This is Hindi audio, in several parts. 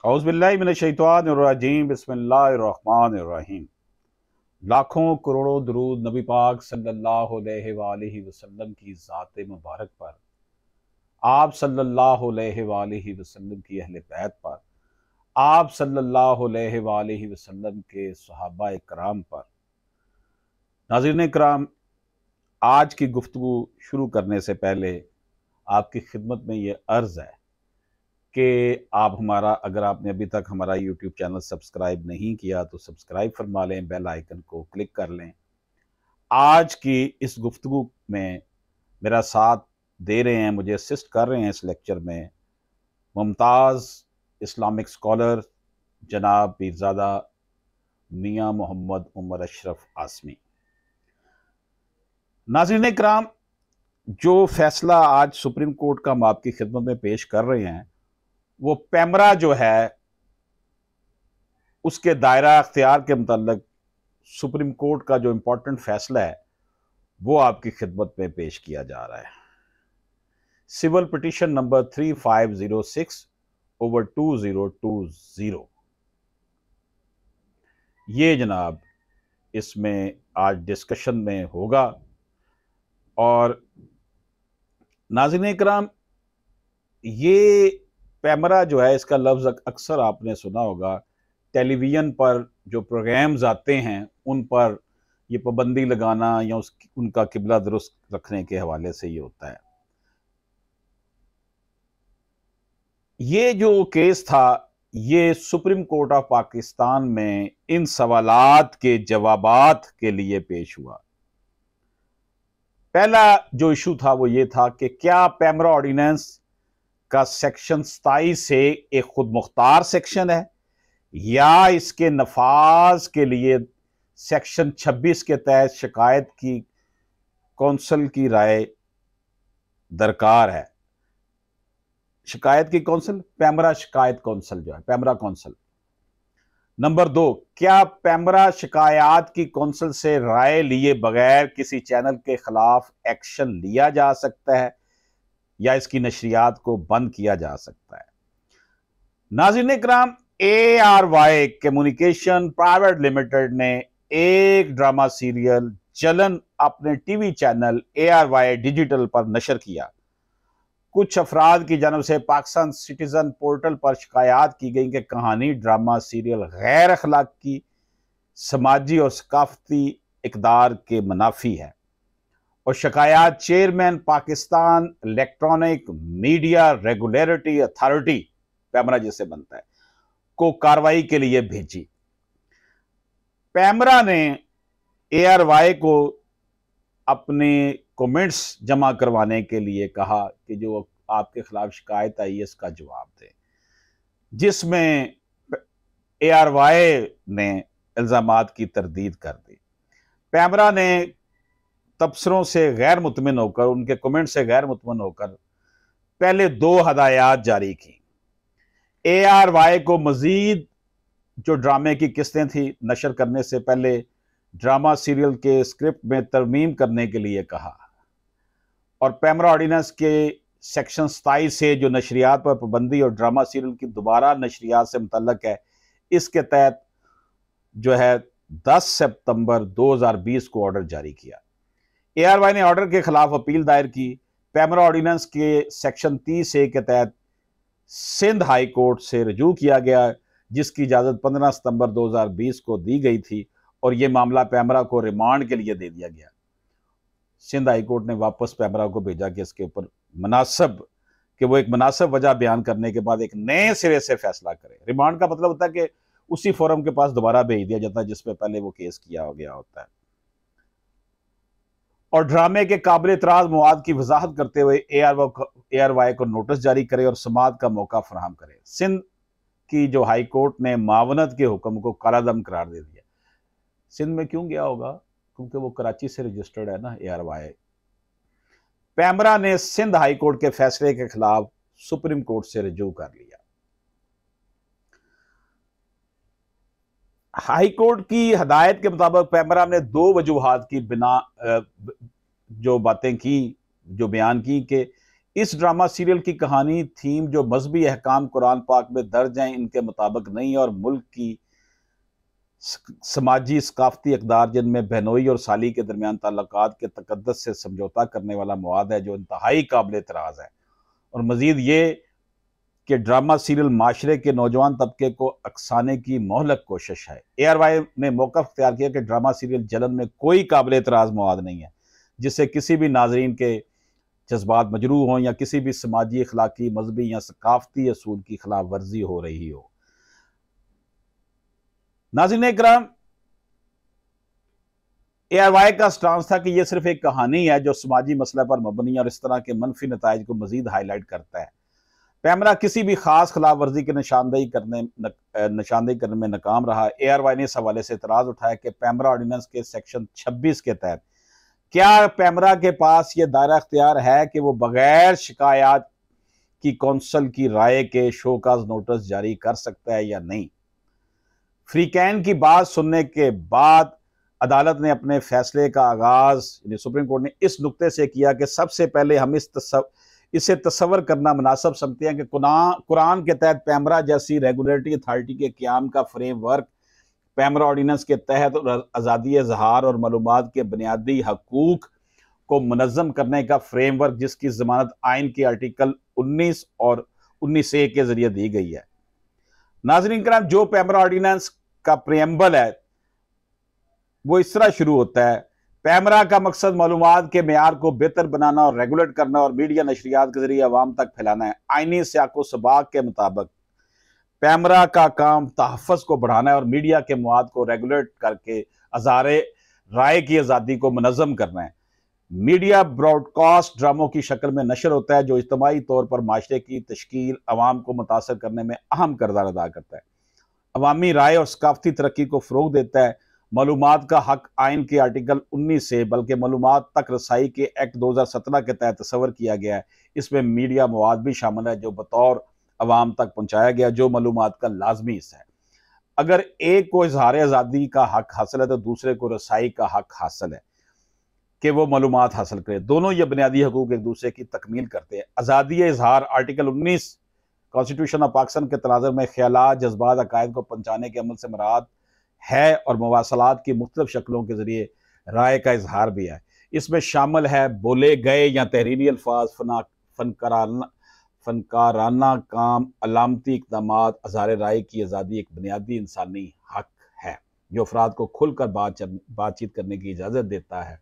औज़ुबिल्लाहि मिनश्शैतानिर्रजीम बिस्मिल्लाहिर्रहमानिर्रहीम। लाखों करोड़ों दुरूद नबी पाक सल्लल्लाहु अलैहि वसल्लम की ज़ात मुबारक पर, आप सल्लल्लाहु अलैहि वसल्लम की अहले बैत पर, आप सल्लल्लाहु अलैहि वसल्लम के सहाबा कराम पर। नाज़रीन कराम, आज की गुफ्तगू शुरू करने से पहले आपकी खिदमत में ये अर्ज़ है कि अगर आपने अभी तक हमारा यूट्यूब चैनल सब्सक्राइब नहीं किया तो सब्सक्राइब फरमा लें, बेल आइकन को क्लिक कर लें। आज की इस गुफ्तगू में मेरा साथ दे रहे हैं, मुझे असिस्ट कर रहे हैं इस लेक्चर में मुमताज़ इस्लामिक स्कॉलर जनाब पीरज़ादा मियाँ मोहम्मद उमर अशरफ आसमी। नाज़रीन इकराम, जो फैसला आज सुप्रीम कोर्ट का हम आपकी खिदमत में पेश कर रहे हैं वो पैमरा जो है उसके दायरा अख्तियार के मुताल्लिक सुप्रीम कोर्ट का जो इंपॉर्टेंट फैसला है वो आपकी खिदमत में पेश किया जा रहा है। सिविल पिटीशन नंबर 3506/2020, ये जनाब इसमें आज डिस्कशन में होगा। और नाज़रीन कराम, ये पैमरा जो है इसका लफ्ज़ अक्सर आपने सुना होगा, टेलीविज़न पर जो प्रोग्राम्स आते हैं उन पर ये पाबंदी लगाना या उनका किबला दुरुस्त रखने के हवाले से ये होता है। ये जो केस था ये सुप्रीम कोर्ट ऑफ पाकिस्तान में इन सवालात के जवाबात के लिए पेश हुआ। पहला जो इशू था वो ये था कि क्या पैमरा ऑर्डिनेंस का सेक्शन 27 से एक खुद मुख्तार सेक्शन है या इसके नफाज के लिए सेक्शन 26 के तहत शिकायत की कौंसल की राय दरकार है। शिकायत की कौंसल, पैमरा शिकायत कौंसल जो है, पैमरा कौंसल। नंबर 2, क्या पैमरा शिकायत की कौंसल से राय लिए बगैर किसी चैनल के खिलाफ एक्शन लिया जा सकता है या इसकी नशरियात को बंद किया जा सकता है। नाज़रीन इकराम, ARY कम्युनिकेशन प्राइवेट लिमिटेड ने एक ड्रामा सीरियल जलन अपने टीवी चैनल ARY डिजिटल पर नशर किया। कुछ अफराद की जानब से पाकिस्तान सिटीजन पोर्टल पर शिकायत की गई कि कहानी ड्रामा सीरियल गैर अखलाकी, समाजी और सकाफती इकदार के मुनाफी है और शिकायत chairman Pakistan electronic media regulatory authority, PEMRA जिसे बनता है, को कार्रवाई के लिए भेजी। पैमरा ने ARY को अपने कमेंट्स जमा करवाने के लिए कहा कि जो आपके खिलाफ शिकायत आई है इसका जवाब दें, जिसमें ARY ने इल्जामात की तरदीद कर दी। पैमरा ने तबसरों से गैर मुतमिन होकर, उनके कमेंट से गैर मुतमिन होकर पहले 2 हदायत जारी की। ARY को मजीद जो ड्रामे की किस्तें थी नशर करने से पहले ड्रामा सीरियल के स्क्रिप्ट में तरमीम करने के लिए कहा और पैमरा ऑर्डिनेंस के सेक्शन 27 से जो नशरियात पर पाबंदी और ड्रामा सीरियल की दोबारा नशरियात से मुतल्लक है, इसके तहत जो है 10 सितंबर 2020 को ऑर्डर जारी किया। ARY ने ऑर्डर के खिलाफ अपील दायर की। पैमरा ऑर्डिनेंस के सेक्शन 30A के तहत सिंध हाई कोर्ट से रजू किया गया, जिसकी इजाज़त 15 सितंबर 2020 को दी गई थी और यह मामला पैमरा को रिमांड के लिए दे दिया गया। सिंध हाई कोर्ट ने वापस पैमरा को भेजा कि इसके ऊपर वो एक मुनासिब वजह बयान करने के बाद एक नए सिरे से फैसला करे। रिमांड का मतलब होता है कि उसी फोरम के पास दोबारा भेज दिया जाता है जिसपे पहले वो केस किया गया होता है। और ड्रामे के काबिल इतराज मवाद की वजाहत करते हुए ARY को नोटिस जारी करे और समाअत का मौका फराहम करे। सिंध की जो हाई कोर्ट ने मावनत के हुक्म को कालादम करार दे दिया। सिंध में क्यों गया होगा? क्योंकि वो कराची से रजिस्टर्ड है ना ARY। पैमरा ने सिंध हाई कोर्ट के फैसले के खिलाफ सुप्रीम कोर्ट से रजू कर लिया। हाई कोर्ट की हदायत के मुताबिक पैमरा ने 2 वजूहात की बिना जो बातें की, जो बयान की कि इस ड्रामा सीरियल की कहानी थीम जो मजहबी अहकाम कुरान पाक में दर्ज हैं इनके मुताबिक नहीं है और मुल्क की समाजी सकाफती अकदार जिनमें बहनोई और साली के दरमियान ताल्लुकात के तकद्दस से समझौता करने वाला मवाद है जो इंतहाई काबिल एतराज़ है। और मजीद ये कि ड्रामा सीरियल माशरे के नौजवान तबके को अकसाने की मोहलक कोशिश है। ARY ने मौक़िफ़ इख्तियार किया कि ड्रामा सीरियल जलन में कोई काबिल एतराज़ मवाद नहीं है जिससे किसी भी नाजरीन के जज्बात मजरूह हों या किसी भी समाजी, अखलाकी, मजहबी या सकाफती असूल की खिलाफ वर्जी हो रही हो। नाज़रीन इकराम, ARY का स्टांस था कि यह सिर्फ एक कहानी है जो समाजी मसले पर मबनी और इस तरह के मनफी नताइज को मजीद हाईलाइट करता है। पैमरा किसी भी खास खिलाफ वर्जी की निशानदेही करने में नाकाम रहा। ARY ने इस हवाले से इतराज उठाया कि पैमरा ऑर्डिनेंस के सेक्शन 26 के तहत क्या पैमरा के पास यह दायरा इख्तियार है कि वो बगैर शिकायत की कौंसल की राय के शोकाज नोटिस जारी कर सकता है या नहीं। फ्रीकैन की बात सुनने के बाद अदालत ने अपने फैसले का आगाज सुप्रीम कोर्ट ने इस नुक्ते से किया कि सबसे पहले हम इसे तस्वर करना मुनासिब समझते हैं कि कुरान के तहत पैमरा जैसी रेगुलेटरी अथॉरिटी के क़याम का फ्रेमवर्क पैमरा ऑर्डिनेंस के तहत आज़ादी इज़हार और मालूमात के बुनियादी हकूक को मुनज़्ज़म करने का फ्रेमवर्क जिसकी ज़मानत आइन के आर्टिकल 19 और 19A के ज़रिए दी गई है। नाज़रीन कराम, जो पैमरा ऑर्डिनेंस का प्रियम्बल है वो इस तरह शुरू होता है। पैमरा का मकसद मालूमात के मेयार को बेहतर बनाना और रेगुलेट करना और मीडिया नशरियात के जरिए अवाम तक फैलाना है। आईनी सियाको सबाक के मुताबिक पैमरा का काम तहफ़्फ़ुज़ को बढ़ाना है और मीडिया के मवाद को रेगुलेट करके अज़ारे राय की आज़ादी को मुनज़्ज़म करना है। मीडिया ब्रॉडकास्ट ड्रामों की शक्ल में नशर होता है जो इज्तिमाई तौर पर माशरे की तश्कील अवाम को मुतासर करने में अहम किरदार अदा करता है, अवामी राय और सकाफती तरक्की को फ़रोग़ देता है। मालूमात का हक आइन के आर्टिकल 19 से बल्कि मालूमात तक रसाई के एक्ट 2017 के तहत तस्वर किया गया है। इसमें मीडिया मवाद भी शामिल है जो बतौर अवाम तक पहुँचाया गया जो मालूमात का लाजमी हिस्सा है। अगर एक को इजहार आज़ादी का हक हासिल है तो दूसरे को रसाई का हक हासिल है कि वो मालूमात हासिल करे। दोनों ये बुनियादी हकूक एक दूसरे की तकमील करते हैं। आज़ादी इजहार आर्टिकल 19 कॉन्स्टिट्यूशन ऑफ पाकिस्तान के तनाज़ुर में ख्यालात, जज्बात, अकायद को पहुँचाने के अमल से मुराद है और मवासलात की मुख्तलिफ शक्लों के जरिए राय का इजहार भी है। इसमें शामिल है बोले गए या तहरीरी अल्फाज, फनकाराना काम, अलामती इक़दामात। अज़हार राय की आज़ादी एक बुनियादी इंसानी हक है जो अफराद को खुलकर बातचीत करने की इजाज़त देता है।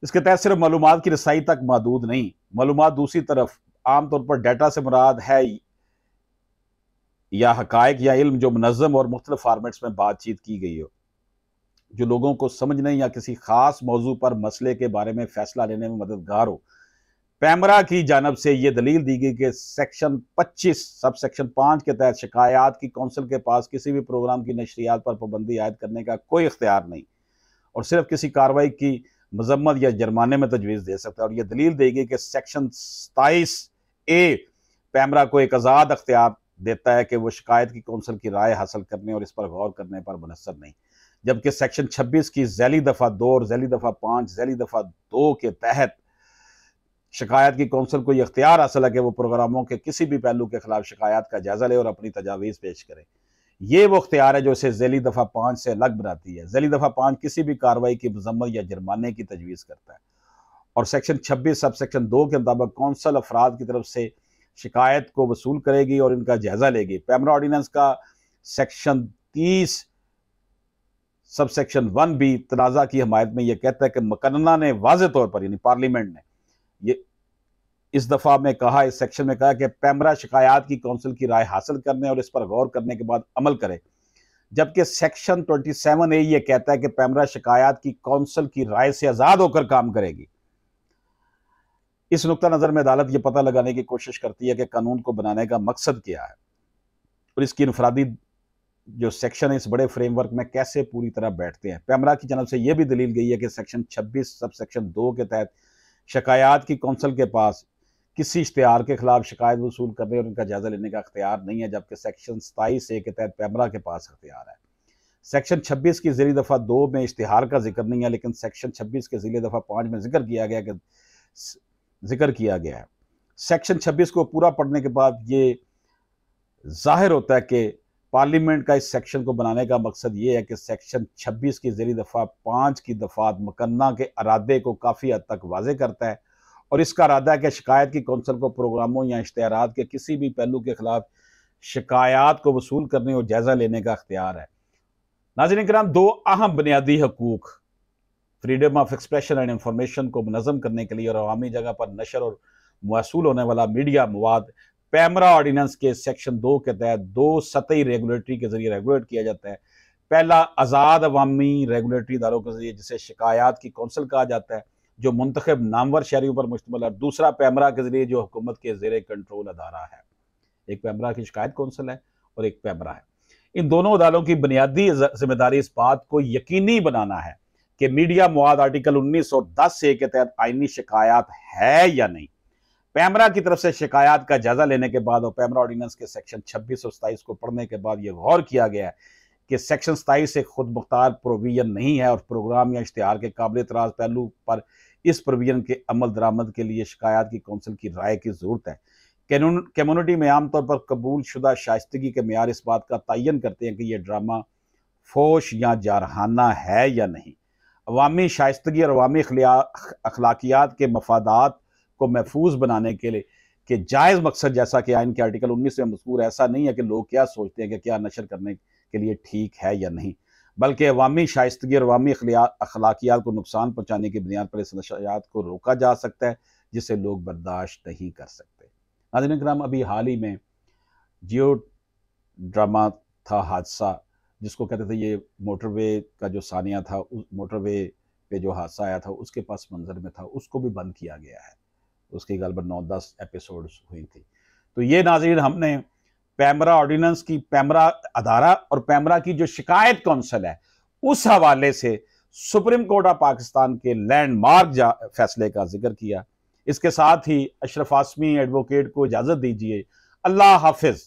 इसके तहत सिर्फ मालूमात की रसाई तक महदूद नहीं, मालूमात दूसरी तरफ आमतौर पर डाटा से मुराद है या हकायक या इल्म जो मुनज़्ज़म और मुख्तलिफ फॉर्मेट्स में बातचीत की गई हो, जो लोगों को समझने या किसी खास मौजू पर मसले के बारे में फैसला लेने में मददगार हो। पैमरा की जानब से यह दलील दी गई कि सेक्शन 25 सब सेक्शन 5 के तहत शिकायत की कौंसिल के पास किसी भी प्रोग्राम की नशरियात पर पाबंदी आयद करने का कोई इख्तियार नहीं और सिर्फ किसी कार्रवाई की मजम्मत या जुर्माने में तजवीज़ दे सकता है। और यह दलील दी गई कि सेक्शन 27A पैमरा को एक आज़ाद अख्तियार देता है कि वो शिकायत की कौंसिल की राय हासिल करने और इस पर गौर करने पर मुनस्सर नहीं, जबकि सेक्शन 26 की ज़ैली दफ़ा 2 और ज़ैली दफ़ा 5 ज़ैली दफ़ा 2 के तहत शिकायत की कौंसिल को यह इख्तियार हासिल है कि वो प्रोग्रामों के किसी भी पहलू के खिलाफ शिकायत का जायजा ले और अपनी तजावीज़ पेश करे। ये वो इख्तियार है जो इसे ज़ैली दफ़ा 5 से अलग बनाती है। ज़ैली दफ़ा 5 किसी भी कार्रवाई की मजम्मत या जुर्माने की तजवीज़ करता है और सेक्शन 26 सब सेक्शन 2 के मुताबिक कौंसिल अफराद की तरफ से शिकायत को वसूल करेगी और इनका जायजा लेगी। पैमरा ऑर्डिनेंस का सेक्शन 30 सब सेक्शन 1 भी तनाज़ा की हमायत में यह कहता है कि मुकन्ना ने वाज़ेह तौर पर यानी पार्लियामेंट ने ये इस दफ़ा में कहा, इस सेक्शन में कहा कि पैमरा शिकायत की कौंसिल की राय हासिल करने और इस पर गौर करने के बाद अमल करे, जबकि सेक्शन 27A ये कहता है कि पैमरा शिकायत की कौंसिल की राय से आज़ाद होकर काम करेगी। इस नुक्ता नज़र में अदालत ये पता लगाने की कोशिश करती है कि कानून को बनाने का मकसद क्या है और इसकी इनफरादी जो सेक्शन है इस बड़े फ्रेमवर्क में कैसे पूरी तरह बैठते हैं। पैमरा की जानब से यह भी दलील गई है कि सेक्शन 26 सब सेक्शन 2 के तहत शिकायत की कौंसिल के पास किसी इश्तिहार के खिलाफ शिकायत वसूल करने और उनका जायजा लेने का अख्तियार नहीं है, जबकि सेक्शन 27A के तहत पैमरा के पास अख्तियार है। सेक्शन 26 की ज़ैली दफ़ा 2 में इश्तिहार का जिक्र नहीं है, लेकिन सेक्शन 26 के ज़ैली दफ़ा 5 में जिक्र किया गया कि जिक्र किया गया है। सेक्शन 26 को पूरा पढ़ने के बाद ये जाहिर होता है कि पार्लियामेंट का इस सेक्शन को बनाने का मकसद ये है कि सेक्शन 26 की ज़ेरी दफ़ा 5 की दफ़ात मुकन्ना के इरादे को काफ़ी हद तक वाज़े करता है, और इसका इरादा है कि शिकायत की कौंसिल को प्रोग्रामों या इश्तिहारात के किसी भी पहलू के खिलाफ शिकायत को वसूल करने और जायज़ा लेने का अख्तियार है। नाज़रीन किराम, दो अहम बुनियादी हकूक़ freedom of expression and information को मुनज़्ज़म करने के लिए और अवामी जगह पर नशर और मौसूल होने वाला मीडिया मवाद पैमरा ऑर्डिनेंस के सेक्शन 2 के तहत दो सतही रेगुलेटरी के जरिए रेगुलेट किया जाता है। पहला आज़ाद अवामी रेगुलेटरी इदारों के जरिए, जिसे शिकायत की कौंसिल कहा जाता है, जो मुंतखब नामवर शहरियों पर मुश्तमिल है। दूसरा पैमरा के जरिए, जो हुकूमत के ज़ेरे कंट्रोल अदारा है। एक पैमरा की शिकायत कौंसिल है और एक पैमरा है। इन दोनों अदालों की बुनियादी जिम्मेदारी इस बात को यकीनी बनाना है कि मीडिया मवाद आर्टिकल 1910 के तहत आईनी शिकायत है या नहीं। पैमरा की तरफ से शिकायत का जायजा लेने के बाद और पैमरा ऑर्डिनेंस के सेक्शन 26 और 27 को पढ़ने के बाद यह गौर किया गया है कि सेक्शन 27 एक खुद मुख्तार प्रोविजन नहीं है और प्रोग्राम या इश्तिहार के काबिल इतराज़ पहलू पर इस प्रोविजन के अमल दरामद के लिए शिकायत की कौंसिल की राय की जरूरत है। कम्युनिटी में आमतौर पर कबूल शुदा शाइस्तगी के मेयार इस बात का तयन करते हैं कि यह ड्रामा फोश या जारहाना है या नहीं। अवामी शाइस्तगी और अवामी अखलाकियात के मफादात को महफूज बनाने के लिए कि जायज़ मकसद, जैसा कि आइन के आर्टिकल 19 में मज़कूर, ऐसा नहीं है कि लोग क्या सोचते हैं कि क्या नशर करने के लिए ठीक है या नहीं, बल्कि अवामी शाइस्तगी और अवामी अखलाकियात को नुकसान पहुँचाने की बुनियाद पर इस नशरियात को रोका जा सकता है, जिसे लोग बर्दाश्त नहीं कर सकते। नाज़रीन किराम, अभी हाल ही में जियो ड्रामा था हादसा, जिसको कहते थे, ये मोटरवे का जो सानिया था, उस मोटरवे पे जो हादसा आया था उसके पास मंजर में था, उसको भी बंद किया गया है। उसकी गलबन 9-10 एपिसोड्स हुई थी। तो ये नाज़रीन, हमने पैमरा ऑर्डिनेंस की, पैमरा अदारा और पैमरा की जो शिकायत कौंसिल है, उस हवाले से सुप्रीम कोर्ट ऑफ पाकिस्तान के लैंडमार्क फैसले का जिक्र किया। इसके साथ ही अशरफ आसमी एडवोकेट को इजाज़त दीजिए। अल्लाह हाफिज़।